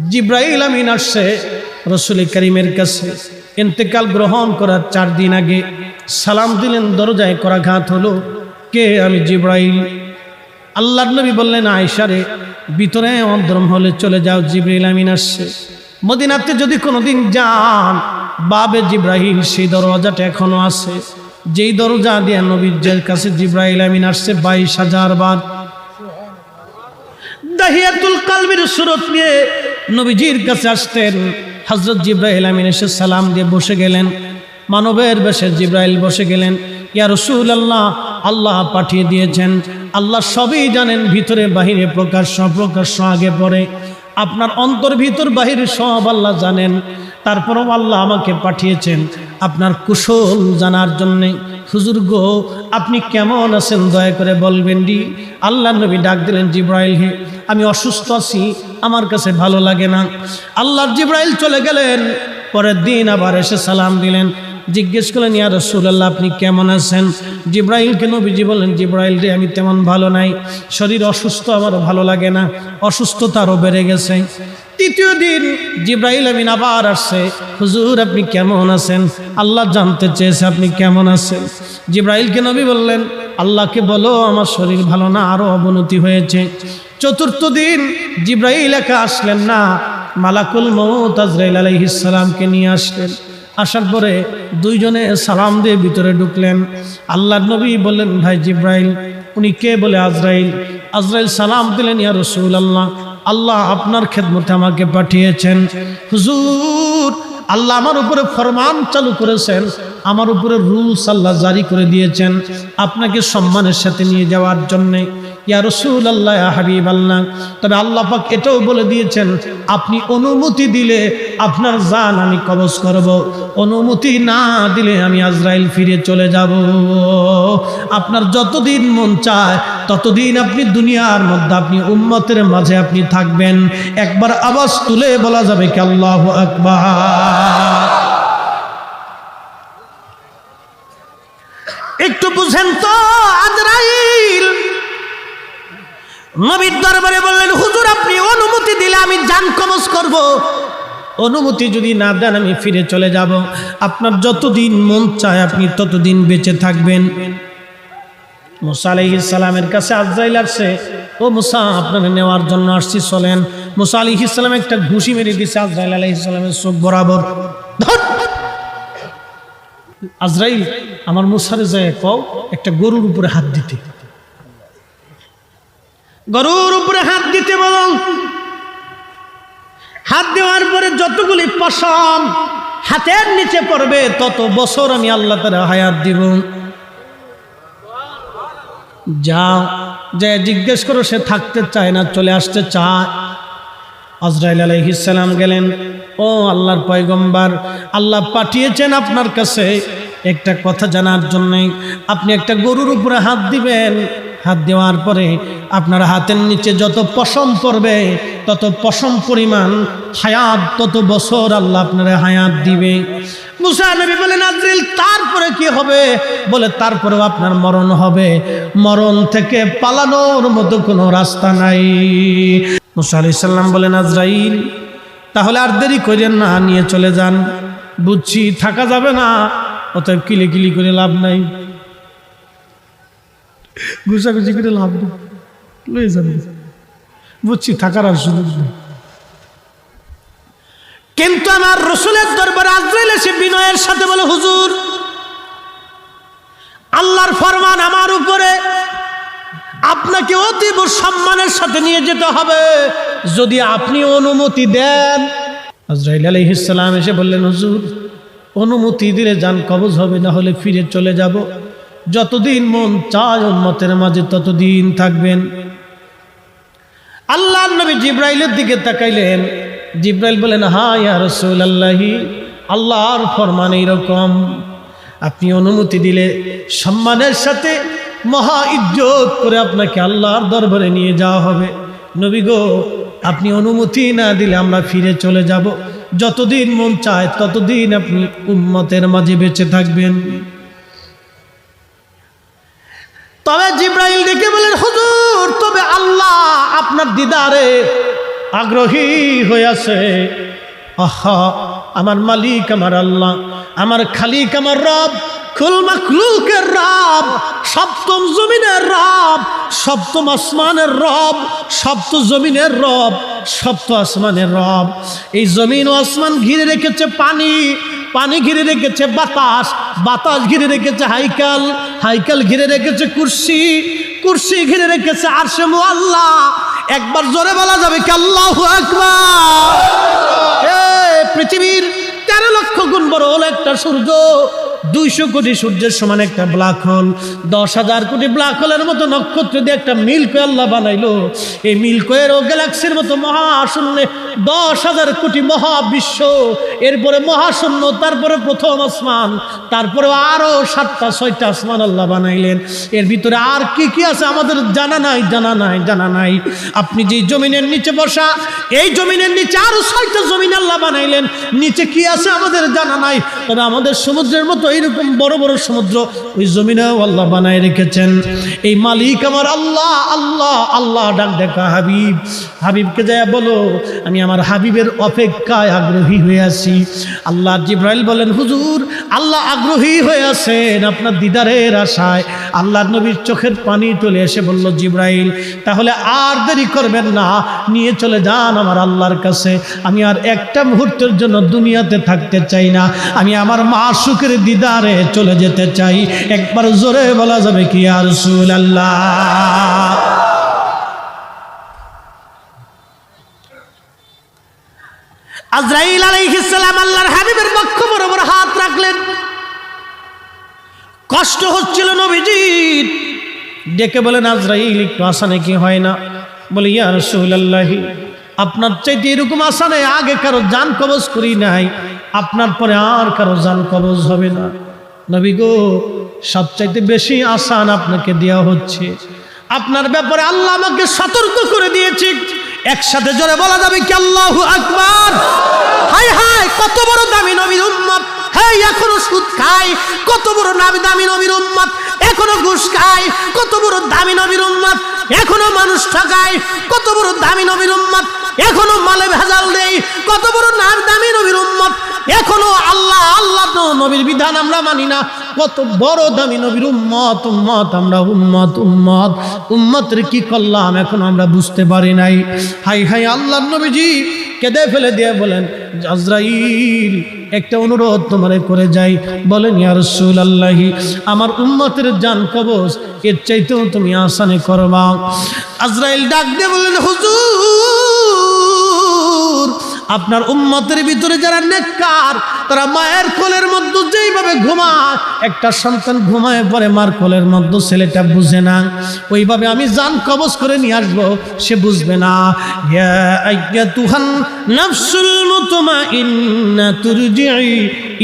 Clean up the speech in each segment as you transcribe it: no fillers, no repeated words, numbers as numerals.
জিব্রাইল আমিন আসছে রাসূল করিমের কাছে। ইন্তেকাল গ্রহণ করার 4 দিন আগে সালাম দিলেন, দরজায় করাঘাত হলো। কে? আমি জিব্রাইল। আল্লাহর নবী বললেন, আয়েশা রে, ভিতরে অন্তরম হলে চলে যাও, জিব্রাইল আমিন আসছে। মদিনাতে যদি কোনোদিন যান, বাবে জিব্রাইল সেই দরজাটা এখনো আছে, যেই দরজা দিয়ে নবীর কাছে জিব্রাইল আমিন আসছে 22,000 বার। দাহিয়াতুল কালবির সুরত নিয়ে নবীজির কাছে আসতেন। হযরত জিব্রাইল আমিন এসে সালাম দিয়ে বসে গেলেন। মানবের বেশে জিব্রাইল বসে গেলেন। ইয়া রাসূলুল্লাহ, আল্লাহ পাঠিয়ে দিয়েছেন, আল্লাহ সবই জানেন, ভিতরে বাহিরে প্রকাশ্য অপ্রকাশ্য আগে পরে, আপনার অন্তর ভিতর বাহিরে সব আল্লাহ জানেন। তারপরও আল্লাহ আমাকে পাঠিয়েছেন আপনার কুশল জানার জন্যে। হুজুর গো, আপনি কেমন আছেন দয়া করে বলবেন ডি। আল্লাহ নবী ডাক দিলেন, জিব্রাইল হে, আমি অসুস্থ আছি, আমার কাছে ভালো লাগে না। আল্লাহর জিব্রাইল চলে গেলেন। পরের দিন আবার এসে সালাম দিলেন, জিজ্ঞেস করলেন, ইয়া রাসূলুল্লাহ আপনি কেমন আছেন? জিব্রাইলকে নবীজি বললেন, জিব্রাইল রে, আমি তেমন ভালো নাই, শরীর অসুস্থ, আমার ভালো লাগে না, অসুস্থতা আরও বেড়ে গেছে। তৃতীয় দিন জিব্রাইল আমিন আবার আসছে, হুজুর আপনি কেমন আছেন? আল্লাহ জানতে চেয়েছে আপনি কেমন আছেন। জিব্রাইলকে নবী বললেন, আল্লাহকে বলো আমার শরীর ভালো না, আরও অবনতি হয়েছে। চতুর্থ দিন জিব্রাইল একা আসলেন না, মালাকুল মউত আজরাইল আলাইহিস সালামকে নিয়ে আসলেন। আসার পরে দুইজনে সালাম দিয়ে ভিতরে ঢুকলেন। আল্লাহর নবী বললেন, ভাই জিব্রাইল। উনি কে? বলে আজরাইল। আজরাইল সালাম দিলেন, ইয়া রাসূলুল্লাহ, আল্লাহ আপনার খেদমতে আমাকে পাঠিয়েছেন। হুজুর, আল্লাহ আমার উপরে ফরমান চালু করেছেন, আমার উপরে রুলস আল্লাহ জারি করে দিয়েছেন আপনাকে সম্মানের সাথে নিয়ে যাওয়ার জন্যে। ইয়া রাসূলুল্লাহ, ইয়া হাবিবাল্লাহ, তবে আল্লাহ পাক এটাও বলে দিয়েছেন, আপনি অনুমতি দিলে আপনার জান আমি কবজ করব, অনুমতি না দিলে আমি আজরাইল ফিরে চলে যাব। আপনার যতদিন মন চায় ততদিন আপনি দুনিয়ার মধ্যে আপনি উম্মতের মাঝে আপনি থাকবেন। একবার আওয়াজ তুলে বলা যাবে কি আল্লাহু আকবার? একটু বুঝেন তো, আজরাইল নবীর দরবারে বললেন, হুজুর আপনি অনুমতি দিলে আমি জান কবজ করব, অনুমতি যদি না দেন আমি ফিরে চলে যাব। আপনার যতদিন মন চায় আপনি ততদিন বেঁচে থাকবেন। মুসা আলাইহিস সালামের কাছে আজরাইল আসছে, ও মুসা আপনাকে নেওয়ার জন্য আসছি, চলেন। মুসা আলাইহিস সালাম একটা ঘুষি মেরে দিয়েছে আজরাইল আলাইহিস সালামের চোখ বরাবর। আজরাইল, আমার মুসারে যায় কও একটা গরুর উপরে হাত দিতে, গরুর উপরে হাত দিতে বলো। হাত দেওয়ার পরে যতগুলি পশম হাতের নিচে পড়বে তত বছর আমি আল্লাহ তাআলা হায়াত দিব। যাও, যে জিজ্ঞেস করো সে থাকতে চায় না, চলে আসতে চায়। আজরাইল আলাইহিস সালাম গেলেন, ও আল্লাহর পয়গম্বর, আল্লাহ পাঠিয়েছেন আপনার কাছে একটা কথা জানার জন্য। আপনি একটা গরুর উপরে হাত দিবেন, হাত দেওয়ার পরে আপনার হাতের নিচে যত পশম পড়বে তত পশম পরিমাণ হায়াত, তত বছর আল্লাহ আপনারা হায়াত দিবে। মুসা নবী বলেন, আজরাইল তারপরে কি হবে? বলে, তারপরেও আপনার মরণ হবে, মরণ থেকে পালানোর মতো কোনো রাস্তা নাই। মুসা আলাইহিস সালাম বলেন, আজরাইল তাহলে আর দেরি করেন না, নিয়ে চলে যান। বুঝছি থাকা যাবে না, অতএব কিলিকিলি করে লাভ নাই, ঘুষাঘুষি করে লাভ নেই, লয়ে যাবে। বুঝছি থাকার আর সুযোগ নেই। কিন্তু আমার রাসূলের দরবারে আজরাইল এসে বিনয়ের সাথে বলে, হুজুর আল্লাহর ফরমান আমার উপরে, আপনাকে অতীব সম্মানের সাথে নিয়ে যেতে হবে, যদি আপনি অনুমতি দেন। আজরাইল আলাইহিস সালাম এসে বললেন, হুজুর অনুমতি দিলে জান কবজ হবে, না হলে ফিরে চলে যাব। যতদিন মন চায় উম্মতের মাঝে ততদিন থাকবেন। আল্লাহর নবী জিব্রাইলের দিকে তাকাইলেন। জিব্রাইল বলেন, হ্যাঁ ইয়া রাসূলুল্লাহ, আল্লাহর ফরমান এইরকম, আপনি অনুমতি দিলে সম্মানের সাথে মহা ইজ্জত করে আপনাকে আল্লাহর দরবারে নিয়ে যাওয়া হবে। নবী গো, আপনি অনুমতি না দিলে আমরা ফিরে চলে যাব। যতদিন মন চায় ততদিন আপনি উম্মতের মাঝে বেঁচে থাকবেন। তবে জিব্রাইল ডেকে বলেন, হুজুর তবে আল্লাহ আপনার দিদারে আগ্রহী হয়ে আছে, আহা আমার মালিক আমার আল্লাহ, আমার খালিক আমার রব, কুল মাখলুকের রব, সপ্তম জমিনের রব, সপ্তম আসমানের রব, সপ্ত জমিনের রব, সপ্ত আসমানের রব। এই জমিন ও আসমান ঘিরে রেখেছে পানি, পানি ঘিরে রেখেছে বাতাস, বাতাস ঘিরে রেখেছে হাইকাল, হাইকাল ঘিরে রেখেছে কুরসি, কুরসি ঘিরে রেখেছে আরশে মুআল্লা। একবার জোরে বলা যাবে কি আল্লাহু আকবার? পৃথিবীর 13 লক্ষ গুণ বড় হলো একটা সূর্য, 200 কোটি সূর্যের সমান একটা ব্ল্যাক হোল, 10,000 কোটি ব্ল্যাক হোলের মতো নক্ষত্র দিয়ে একটা মিল্কওয়ে আল্লাহ বানাইলো। এই মিল্কওয়ের ও গ্যালাক্সির মতো মহাশূন্যে 10,000 কোটি মহাবিশ্ব, এরপরে মহাশূন্য, তারপরে প্রথম আসমান, তারপরে আরো 7টা 6টা আসমান আল্লাহ বানাইলেন। এর ভিতরে আর কি কি আছে আমাদের জানা নাই, জানা নাই, জানা নাই। আপনি যে জমিনের নিচে বসা, এই জমিনের নিচে আরো 6টা জমিন আল্লাহ বানাইলেন, নিচে কি আছে আমাদের জানা নাই। তবে আমাদের সমুদ্রের মতো এইরকম বড় বড় সমুদ্র ওই জমিনেও আল্লাহ বানায় রেখেছেন। এই মালিক আমার আল্লাহ, আল্লাহ আল্লাহ ডাক দেখা হাবিব, হাবিবকে যায় বলো আমি আমার হাবিবের অপেক্ষায় আগ্রহী হয়ে আছি। আল্লাহ জিব্রাইল বলেন হুজুর আল্লাহ আগ্রহী হয়ে আছেন আপনার দিদারের আশায়। আল্লাহর নবীর চোখের পানি চলে এসে বলল জিব্রাইল তাহলে আর দেরি করবেন না, নিয়ে চলে যান আমার আল্লাহর কাছে। আমি আর একটা মুহূর্তের জন্য দুনিয়াতে থাকতে চাই না, আমি আমার মাশউকের দিদারে চলে যেতে চাই। একবার জোরে বলা যাবে কি ইয়া রাসূলুল্লাহ? আজরাইল আলাইহিস সালাম আল্লাহর হাবিবের বক্ষ বরাবর হাত রাখলেন। কষ্ট হচ্ছিল নবীজির, ডেকে বলেন আজরাইল একটু আসানে কি হয় না? বলে ইয়া রাসূলুল্লাহ আপনার চাইতে এরকম আসানে আগে কারো জান কবজ করি নাই, আপনার পরে আর কারো জান কবজ হবে না। নবী গো সবচাইতে বেশি আসান আপনাকে দেওয়া হচ্ছে, আপনার ব্যাপারে আল্লাহ আমাকে সতর্ক করে দিয়েছে। একসাথে জোরে বলা যাবে কি আল্লাহু আকবার? হায় হায় কত বড় দামি নবীর উম্মত, হ্যাঁ এখনো সুদ খায়। কত বড় দামি নবীর উম্মত এখনো ঘুষ খায়। কত বড় দামি নবীর উম্মত এখনো মানুষ ঠকায়। কত বড় দামি নবীর উম্মত এখনো মালে ভেজাল দেয়। কত বড় দামি নবীর উম্মত এখনো আল্লাহ আল্লাহ তো নবীর বিধান আমরা মানি না। কত বড় দামি নবীর উম্মত, উম্মত আমরা উম্মত, উম্মত উম্মতের কি করলাম এখন আমরা বুঝতে পারি নাই। হাই হাই আল্লাহর নবীজি কেঁদে ফেলে দিয়ে বলেন আজরাইল একটা অনুরোধ তোমারে করে যাই। বলেন ইয়া রাসূলুল্লাহ আমার উম্মতের জান কবজ এর চাইতেও তুমি আসানে করবা। আজরাইল ডাক দিয়ে বলেন হুজুর আপনার উম্মতের ভিতরে যারা নেককার তারা মায়ের কোলের মধ্যে যেইভাবে ঘুমায়, একটা সন্তান ঘুমায় পরে মার কোলের মধ্যে ছেলেটা বুঝে না, ওইভাবে আমি জান কবজ করে নিয়ে আসবো, সে বুঝবে না। ইয়া আইয়াতুহান নাফসুল মুতমাইন্না তুরজিই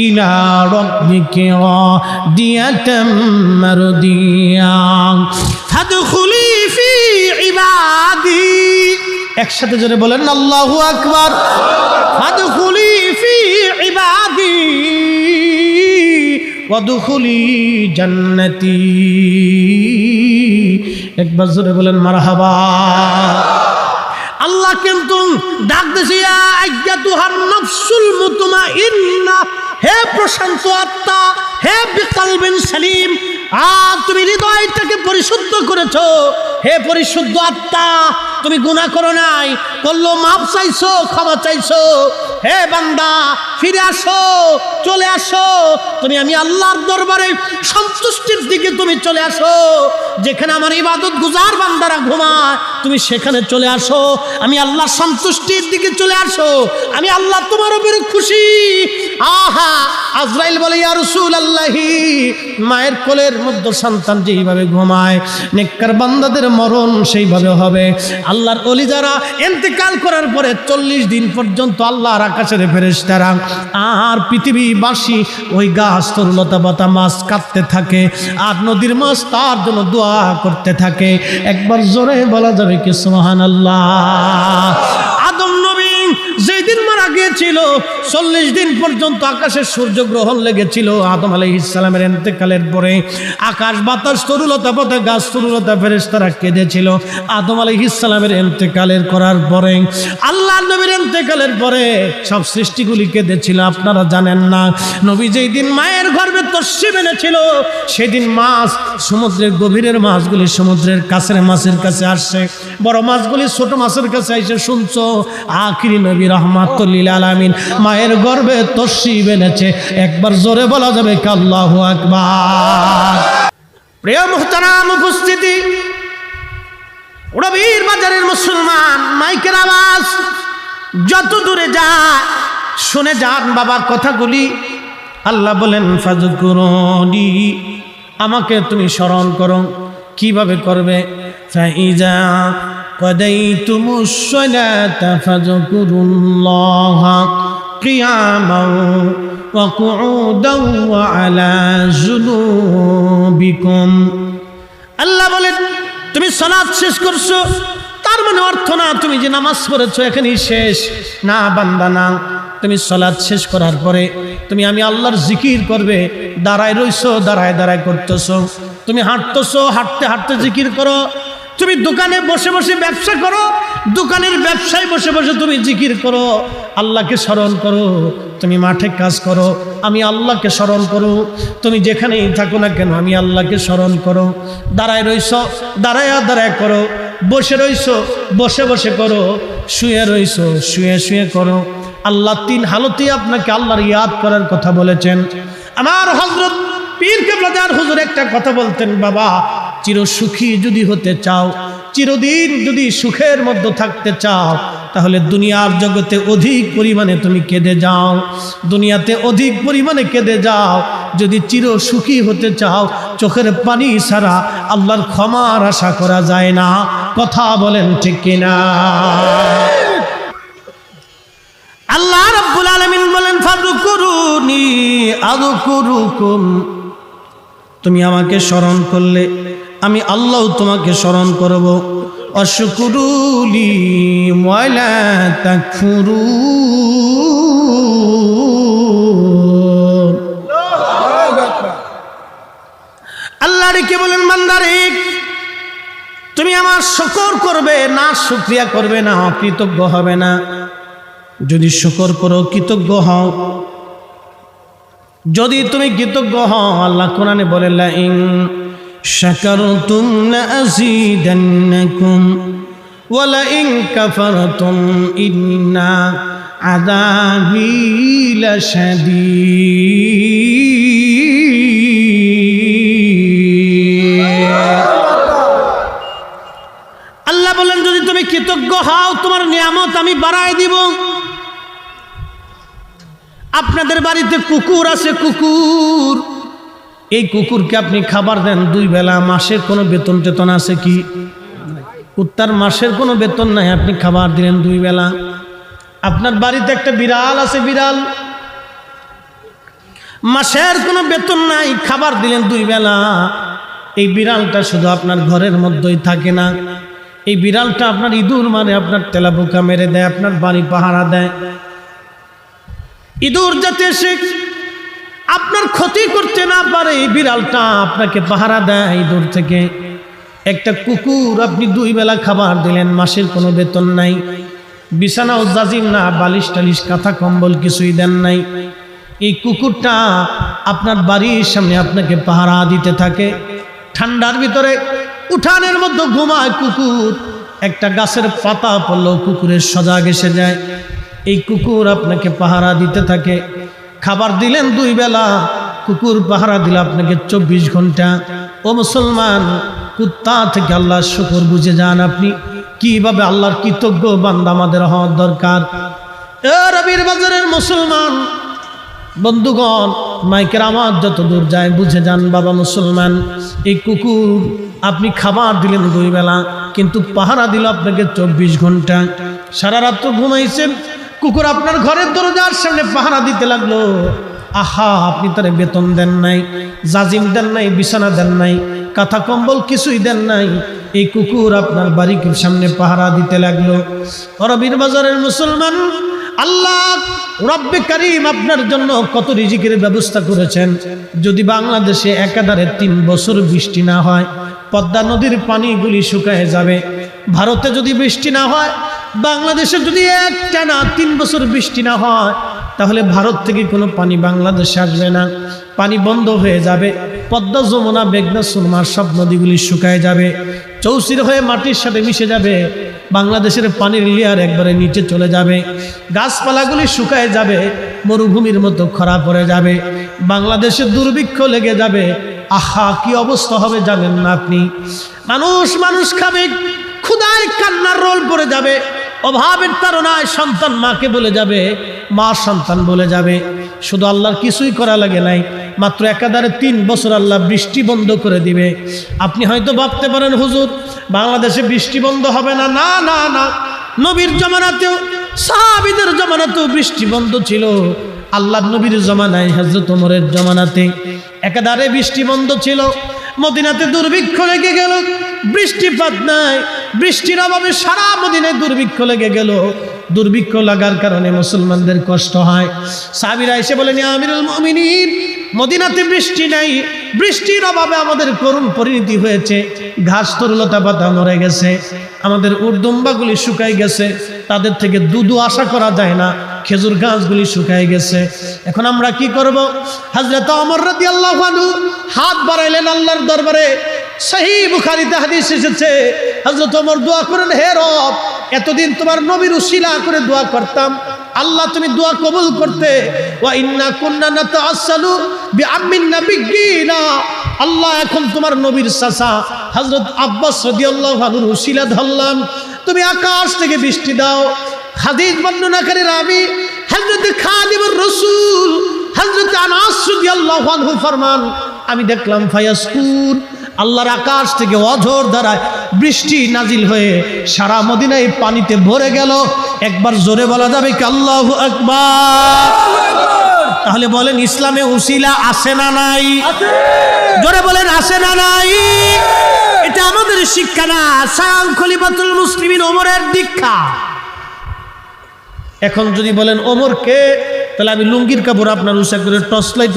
ইলা রাব্বিকি রাদিয়াতাম মারদিয়া ফাদখুলি ফি ইবাদি। একসাথে জোরে বলেন আল্লাহু আকবার। ফাদখুলি ফি ইবাদি ওয়াদখুলি জান্নাতি। একবার জোরে বলেন মারহাবা। আল্লাহ কিন্তু ডাক দিয়েছে ইয়া আইয়াতুহান নাফসুল মুতমাইন্না, হে প্রশান্ত আত্মা, হে বিকলবিন সালিম, তুমি হৃদয়টাকে পরিশুদ্ধ করেছো। হে পরিশুদ্ধ আত্মা তুমি গুনাহ করো নাই, করলো মাপ চাইছো, ক্ষমা চাইছো। হে বান্দা ফিরে আসো, চলে আসো, তুমি আমি আল্লাহর দরবারে সন্তুষ্টির দিকে তুমি চলে আসো। যেখানে আমার ইবাদত গুজার বান্দারা ঘুমায় তুমি সেখানে চলে আসো। আমি আল্লাহর সন্তুষ্টির দিকে চলে আসো, আমি আল্লাহ তোমার উপরে খুশি। আহা আজরাইল বলে ইয়া রাসূলুল্লাহ মায়ের কোলের মধ্যে সন্তান যেইভাবে ঘুমায় নেককার বান্দাদের মরণ সেইভাবে হবে। আল্লাহর ওলি যারা ইন্তেকাল করার পরে 40 দিন পর্যন্ত আল্লাহর আকাশের ফেরেশতারা আর পৃথিবীবাসী ওই গাছ তরুলতা পাতা মাছ কাটতে থাকে আর নদীর মাছ তার জন্য দোয়া করতে থাকে। একবার জোরে বলা যাবে কি সুবহানাল্লাহ। আদম নবী যেদিন মারা গিয়ে লেগেছিল, 40 দিন পর্যন্ত আকাশের সূর্যগ্রহণ লেগেছিল। আদম আলাইহিস সালামের ইন্তেকালের পরে আকাশ বাতাস তরুলতা পাতা গাছ তরুলতা ফেরেশতারা কেঁদেছিল। আদম আলাইহিস সালামের ইন্তেকালের করার পরে, আল্লাহর নবীর ইন্তেকালের পরে সব সৃষ্টিগুলি কেঁদেছিল। আপনারা জানেন না, নবী যেই দিন মায়ের গর্ভে তশরিফ এনেছিল সেদিন মাছ, সমুদ্রের গভীরের মাছগুলি সমুদ্রের কাছের মাছের কাছে আসছে, বড় মাছগুলি ছোট মাছের কাছে এসে শুনছো আখিরি নবী রাহমাতুল লিল আলামিন মায়ের গর্ভে তশরিফ এনেছে। একবার জোরে বলা যাবে কি আল্লাহু আকবার। প্রিয় মুহতারাম উপস্থিতি, রবির বাজারের মুসলমান, মাইকের আওয়াজ যত দূরে যায় শুনে যান বাবার কথাগুলি। আল্লাহ বলেন ফাযকুরুনি, আমাকে তুমি স্মরণ করো। কিভাবে করবে? ফাইজা কাদাইতুমুস সালাতা ফাযকুরুল্লাহা কিয়ামান ওয়া কুউদান ওয়া আলা জুনুবিকুম। আল্লাহ বলেন তুমি সালাত শেষ করছো, তার মানে অর্থ না তুমি যে নামাজ পড়েছো এখানেই শেষ না বান্দা, না। তুমি সালাত শেষ করার পরে তুমি আমি আল্লাহর জিকির করবে। দাঁড়ায় রইছো, দাঁড়ায় দাঁড়ায় করতেছো। তুমি হাঁটতেছো, হাঁটতে হাঁটতে জিকির করো। তুমি দোকানে বসে বসে ব্যবসা করো, দোকানের ব্যবসায় বসে বসে তুমি জিকির করো, আল্লাহকে স্মরণ করো। তুমি মাঠে কাজ করো, আমি আল্লাহকে স্মরণ করো। তুমি যেখানেই থাকো না কেন আমি আল্লাহকে স্মরণ করো। দাঁড়ায় রইছো, দাঁড়ায় দাঁড়ায় করো। বসে রইছো, বসে বসে করো। শুয়ে রইছো, শুয়ে শুয়ে করো। আল্লাহ 3 হালতে আপনাকে আল্লাহর ইয়াদ করার কথা বলেছেন। আমার হযরত পীর কেবলাদার হুজুর একটা কথা বলতেন, বাবা চির সুখী যদি হতে চাও, চিরদিন যদি সুখের মধ্যে থাকতে চাও, তাহলে দুনিয়ার জগতে অধিক পরিমাণে তুমি কেঁদে যাও, দুনিয়াতে অধিক পরিমাণে কেঁদে যাও। যদি চির সুখী হতে চাও, চোখের পানি ছাড়া আল্লাহর ক্ষমার আশা করা যায় না। কথা বলেন ঠিক কিনা? আল্লাহ রাব্বুল আলামিন বলেন ফাযকুরুনি আযকুরুকুম, তুমি আমাকে স্মরণ করলে আমি আল্লাহ তোমাকে স্মরণ করব। আশকুরুলি ওয়ালা তাকফুরুন। আল্লাহ রেখে বলেন বান্দারে তুমি আমার শুকর করবে না, শুকরিয়া করবে না, কৃতজ্ঞ হবে না। যদি শুকর করো, কৃতজ্ঞ হও, যদি তুমি কৃতজ্ঞ হও, আল্লাহ কোরআনে বলে লা ইন শাকারতুম লাযীদান্নাকুম ওয়া লা ইন কাফারতুম ইন্না আযাবী লাশাদীদ। আল্লাহ বলেন যদি তুমি কৃতজ্ঞ হও তোমার নিয়ামত আমি বাড়ায় দিব। আপনাদের বাড়িতে কুকুর আছে, কুকুর, এই কুকুরকে আপনি খাবার দেন 2 বেলা, মাসের কোনো বেতন টেতন আছে কি? কুত্তার মাসের কোনো বেতন নাই, আপনি খাবার দিলেন 2 বেলা। আপনার বাড়িতে একটা বিড়াল আছে, বিড়াল, মাসের কোনো বেতন নাই, খাবার দিলেন 2 বেলা। এই বিড়ালটা শুধু আপনার ঘরের মধ্যেই থাকে না, এই বিড়ালটা আপনার ইঁদুর মারে, আপনার তেলাপোকা মেরে দেয়, আপনার বাড়ি পাহারা দেয়। ইঁদুর যাতে এসে আপনার ক্ষতি করতে না পারে, এই বিড়ালটা আপনাকে পাহারা দেয় ইঁদুর থেকে। একটা কুকুর আপনি 2 বেলা খাবার দিলেন, মাসের কোনো বেতন নাই, বিছানাও জাজিম না, বালিশ টালিশ কাঁথা কম্বল কিছুই দেন নাই। এই কুকুরটা আপনার বাড়ির সামনে আপনাকে পাহারা দিতে থাকে। ঠান্ডার ভিতরে উঠানের মধ্যে ঘুমায় কুকুর, একটা গাছের পাতা পড়লেও কুকুরের সজাগ এসে যায়। এই কুকুর আপনাকে পাহারা দিতে থাকে। খাবার দিলেন 2 বেলা, কুকুর পাহারা দিলে আপনাকে 24 ঘন্টা। ও মুসলমান, কুত্তা থেকে আল্লাহর শুকর বুঝে যান আপনি কিভাবে আল্লাহর কৃতজ্ঞ বান্দা আমাদের হওয়ার দরকার। রবির বাজারের মুসলমান বন্ধুগণ, মাইকের আওয়াজ যত দূর যায় বুঝে যান বাবা মুসলমান, এই কুকুর আপনি খাবার দিলেন 2 বেলা, কিন্তু পাহারা দিল আপনাকে 24 ঘন্টা। সারা রাত ঘুমাইছেন, কুকুর আপনার ঘরের দরজার সামনে পাহারা দিতে লাগলো। আহা, আপনি তারে বেতন দেন নাই, জাজিম দেন নাই, বিছানা দেন নাই, কাঁথা কম্বল কিছুই দেন নাই, এই কুকুর আপনার বাড়ির সামনে পাহারা দিতে লাগলো। রবির বাজারের মুসলমান, আল্লাহ রব্বে কারীম আপনার জন্য কত রিজিকের ব্যবস্থা করেছেন। যদি বাংলাদেশে একাধারে 3 বছর বৃষ্টি না হয়, পদ্মা নদীর পানিগুলি শুকায় যাবে। ভারতে যদি বৃষ্টি না হয়, বাংলাদেশে যদি একটানা 3 বছর বৃষ্টি না হয়, তাহলে ভারত থেকে কোনো পানি বাংলাদেশে আসবে না, পানি বন্ধ হয়ে যাবে। পদ্মা, যমুনা, মেঘনা, সুরমার সব নদীগুলি শুকায় যাবে, চৌচির হয়ে মাটির সাথে মিশে যাবে। বাংলাদেশের পানির লেয়ার একবারে নিচে চলে যাবে, গাছপালাগুলি শুকায় যাবে, মরুভূমির মতো খরা পড়ে যাবে, বাংলাদেশে দুর্ভিক্ষ লেগে যাবে। আহা, কি অবস্থা হবে জানেন না আপনি? মানুষ খাবে, ক্ষুধায় কান্নার রোল পড়ে যাবে, অভাবের তাড়নায় সন্তান মাকে বলে যাবে, মা সন্তান বলে যাবে। শুধু আল্লাহর কিছুই করা লাগে নাই, মাত্র একাধারে 3 বছর আল্লাহ বৃষ্টি বন্ধ করে দিবে। আপনি হয়তো ভাবতে পারেন হুজুর বাংলাদেশে বৃষ্টি বন্ধ হবে না। না না না, নবীর জমানাতেও সাহাবীদের জমানাতেও বৃষ্টি বন্ধ ছিল। আল্লাহর নবীর জমানায়, হযরত ওমরের জমানাতে একাধারে বৃষ্টি বন্ধ ছিল। মদিনাতে দুর্ভিক্ষ লেগে গেল, বৃষ্টিপাত নাই, বৃষ্টির অভাবে সারা মদিনায় দুর্ভিক্ষ লেগে গেল। দুর্ভিক্ষ লাগার কারণে মুসলমানদের কষ্ট হয়। সাহাবীরা এসে বলেন, ইয়া আমিরুল মুমিনিন, মদিনাতে বৃষ্টি নাই, বৃষ্টির অভাবে আমাদের করুণ পরিণতি হয়েছে। ঘাস তরুলতা পাতা মরে গেছে, আমাদের উর্দুম্বাগুলি শুকাই গেছে, তাদের থেকে দুধ আশা করা যায় না, খেজুর গাছগুলি শুকাই গেছে। এখন আমরা কি করব? হযরত ওমর রাদিয়াল্লাহু আনহু হাত বাড়াইলেন আল্লাহর দরবারে। সহিহ বুখারীতে হাদিস এসেছে, হযরত ওমর দোয়া করেন, হে রব, এতদিন তোমার নবীর উসিলা করে দোয়া করতাম, আল্লাহ তুমি দোয়া কবুল করতে। ওয়া ইন্না কুন্না নাতাআসসালু বিআম্মিন নাবিয়্যিনা, আল্লাহ এখন তোমার নবীর চাচা হযরত আব্বাস রাদিয়াল্লাহু আনহুর উসিলা ধরলাম, তুমি আকাশ থেকে বৃষ্টি দাও। হাদিস বর্ণনাকারী রাবী হযরত খাদিমুর রাসূল হযরত আনাস রাদিয়াল্লাহু আনহু ফরমান, আমি দেখলাম ফায়াসকুন, আল্লাহর আকাশ থেকে অঝোর ধারায় বৃষ্টি নাজিল হয়ে সারা মদিনায় পানিতে ভরে গেল। একবার জোরে বলা যাবে কি আল্লাহু আকবার? তাহলে বলেন ইসলামে উসিলা আছে না নাই? জোরে বলেন আছে না নাই? এটা আমাদের শিক্ষা না, স্বয়ং খলিফাতুল মুসলিমিন ওমরের দীক্ষা। এখন যদি বলেন ওমর কে, তাহলে আমি লুঙ্গির কাপড় আপনার উষা করে টর্চ লাইট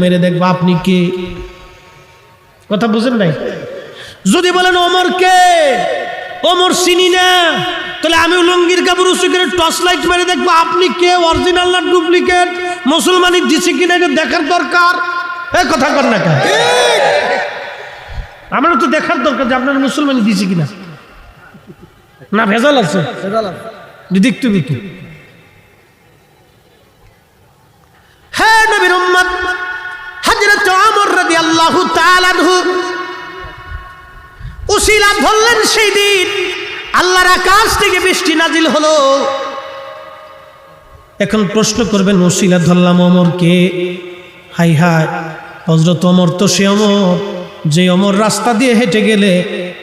মেরে দেখবো আপনি কে। কথা বুঝেন নাই? যদি বলেন ওমর কে, ওমর চিনি না, তাহলে আমি লুঙ্গির কাপড় উঁচু করে টর্চ লাইট মেরে দেখবো আপনি কে, অরিজিনাল না ডুপ্লিকেট, মুসলমানি দিছে কিনা এটা দেখার দরকার। এই কথা কর না কেন? আমার তো দেখার দরকার যে আপনার মুসলমানি দিছে কিনা, না ভেজাল আছে, দেখতে দেখতে। হ্যাঁ নবীর উম্মত হযরত ওমর রাদিয়াল্লাহু তাআলা আনহু উসিলা ধরলেন। সেই দিন আল্লাহর আকাশ থেকে বৃষ্টি নাজিল হলো। এখন প্রশ্ন করবেন উসিলা ধরলাম ওমর কে? হাই হাই, হযরত ওমর তো সে ওমর যে ওমর রাস্তা দিয়ে হেঁটে গেলে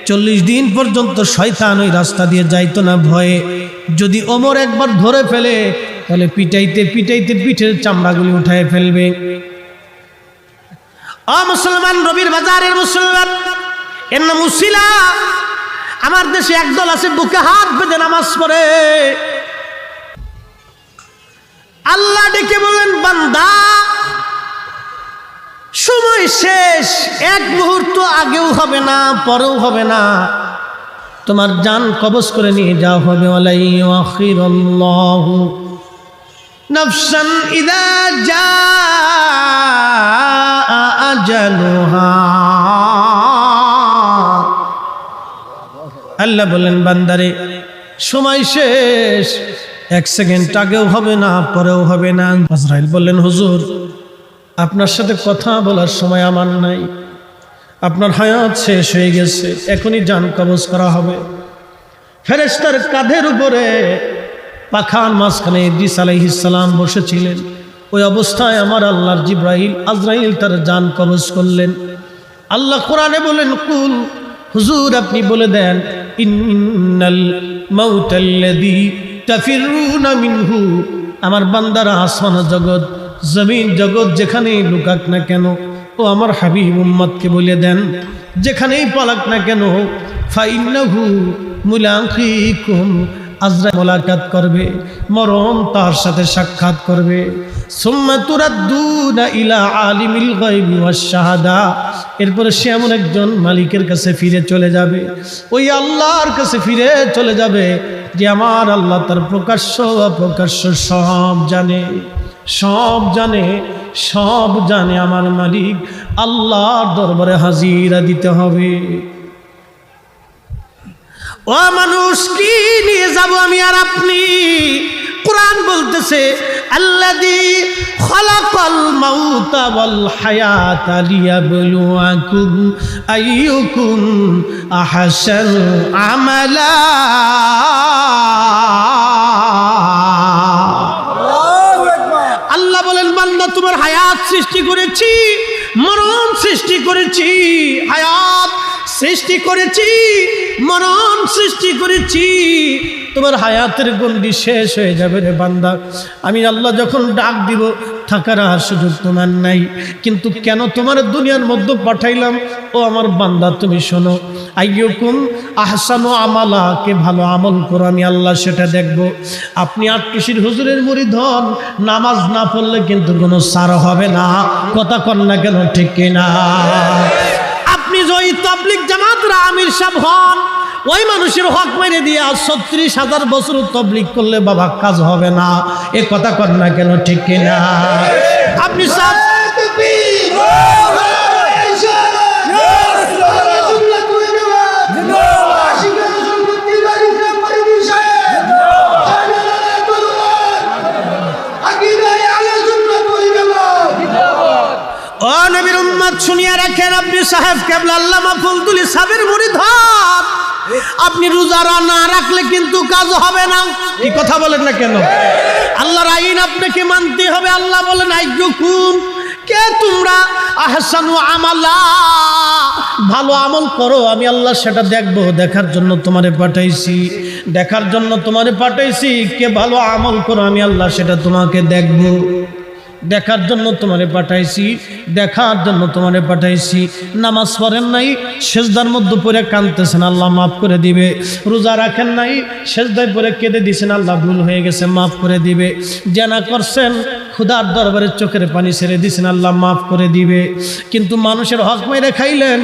40 দিন পর্যন্ত শয়তান ওই রাস্তা দিয়ে যাইতো না ভয়ে। যদি ওমর একবার ধরে ফেলে তাহলে পিটাইতে পিটাইতে পিঠের চামড়াগুলি উঠায় ফেলবে। মুসলমান, রবির বাজারের মুসলমান, এর নাম উসিলা। আমার দেশে একদল আছে বুকে হাত বেঁধে নামাজ পড়ে, আল্লাহ ডেকে বলেন, বান্দা সময় শেষ, এক মুহূর্ত আগেও হবে না পরেও হবে না, তোমার জান কবজ করে নিয়ে যাওয়া হবে। ওয়ালাই ইউআখিরুল্লাহু নাফসান ইযা জাআ আজালুহা। আল্লাহ বলেন, বান্দারে সময় শেষ, 1 সেকেন্ড আগেও হবে না পরেও হবে না। আজরাইল বললেন, হুজুর আপনার সাথে কথা বলার সময় আমার নাই, আপনার হায়াত শেষ হয়ে গেছে, এখনই জান কবজ করা হবে। ফেরেশতার কাঁধের উপরে পাখার মাঝখানে ইদ্রিস আলাইহিস সালাম বসেছিলেন। ওই অবস্থায় আমার আল্লাহর জিবরাইল আজরাইল তার জান কবজ করলেন। আল্লাহ কোরআনে বলেন, কুল, হুজুর আপনি বলে দেন, ইন্নাল মাউতাল্লাযী তাফিরুনা মিনহু, আমার বান্দারা আসমান জগৎ জমিন জগৎ যেখানেই লুকাক না কেন, ও আমার হাবিব উম্মতকে বলে দেন, যেখানেই পালাক না কেন, ফাইন্নাহু মুলাকিকুম, আজরাইল মোলাকাত করবে, মরণ তার সাথে সাক্ষাৎ করবে। সুম্মা তুরাদ্দুনা ইলা আলিমিল গায়বি ওয়াশ শাহাদা, এরপরে সে এমন একজন মালিকের কাছে ফিরে চলে যাবে, ওই আল্লাহর কাছে ফিরে চলে যাবে যে আমার আল্লাহ তার প্রকাশ্য অপ্রকাশ্য সব জানে, সব জানে, সব জানে। আমার মালিক আল্লাহর দরবারে হাজিরা দিতে হবে। ও মানুষ, কি নিয়ে যাব আমি আর আপনি? কোরআন বলতেছে আল্লাযী খালাকাল মাউতা ওয়াল হায়াতা লিয়াবলুয়াকুম আইয়ুকুম আহসানু আমালা। আল্লাহ বলেন, বান্দা তোমার হায়াত সৃষ্টি করেছি, মরণ সৃষ্টি করেছি, হায়াত সৃষ্টি করেছি, মরণ সৃষ্টি করেছি। তোমার হায়াতের গণ্ডি শেষ হয়ে যাবে রে বান্দা। আমি আল্লাহ যখন ডাক দিব, থাকার আর সুযোগ তোমার নাই। কিন্তু কেন তোমার দুনিয়ার মধ্যে পাঠাইলাম? ও আমার বান্দা, তুমি শোনো, আইয়ুকুম আহসানু আমালা, কে ভালো আমল করো আমি আল্লাহ সেটা দেখব। আপনি আটটুসির হুজুরের মুরিদ হন, নামাজ না পড়লে কিন্তু কোনো সার হবে না। কথা কন না কেন, ঠিক কিনা? আপনি ওই তাবলীগ জামাতের আমির সাহেব হন, ওই মানুষের হক মেরে দিয়া ৩৬,০০০ বছর তাবলীগ করলে বাবা কাজ হবে না। এ কথা কন না কেন, ঠিক কিনা? আপনি ও নবীর উম্মত শুনিয়া রাখেন, আপনি সাহেব কেবলা আল্লামা ফজলুল সাহেবের মুরিদ হন, আপনি রোজা না রাখলে কিন্তু কাজ হবে না। কি কথা বলেন না কেন? আল্লাহর আইন আপনাকে মানতে হবে। আল্লাহ বলেন, আইয়ুকুম, কে তোমরা আহসানু আমালা, ভালো আমল করো আমি আল্লাহ সেটা দেখবো। দেখার জন্য তোমারে পাঠাইছি, দেখার জন্য তোমারে পাঠাইছি। কে ভালো আমল করো আমি আল্লাহ সেটা তোমাকে দেখবো। দেখার জন্য তোমারে পাঠাইছি, দেখার জন্য তোমারে পাঠাইছি। নামাজ পড়েন নাই, সেজদার মধ্যে পড়ে কাঁদতেছেন, আল্লাহ মাফ করে দিবে। রোজা রাখেন নাই, সেজদায় পড়ে কেঁদে দিয়েছেন, আল্লাহ ভুল হয়ে গেছে মাফ করে দিবে। জেনা করছেন, খুদার দরবারে চোখের পানি ছেড়ে দিয়েছেন, আল্লাহ মাফ করে দিবে। কিন্তু মানুষের হক মেরে খাইলেন,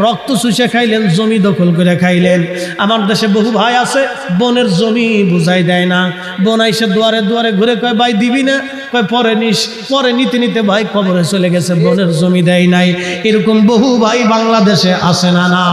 রক্ত চুষে খাইলেন, জমি দখল করে খাইলেন। আমার দেশে বহু ভাই আছে, বোনের জমি বুঝাই দেয় না। বোন আইসে দুয়ারে দুয়ারে ঘুরে কয়, ভাই দিবি না? কয় পরে নিস। পরে নিতে নিতে ভাই কবরে চলে গেছে, বোনের জমি দেয় নাই। এরকম বহু ভাই বাংলাদেশে আছে না? না।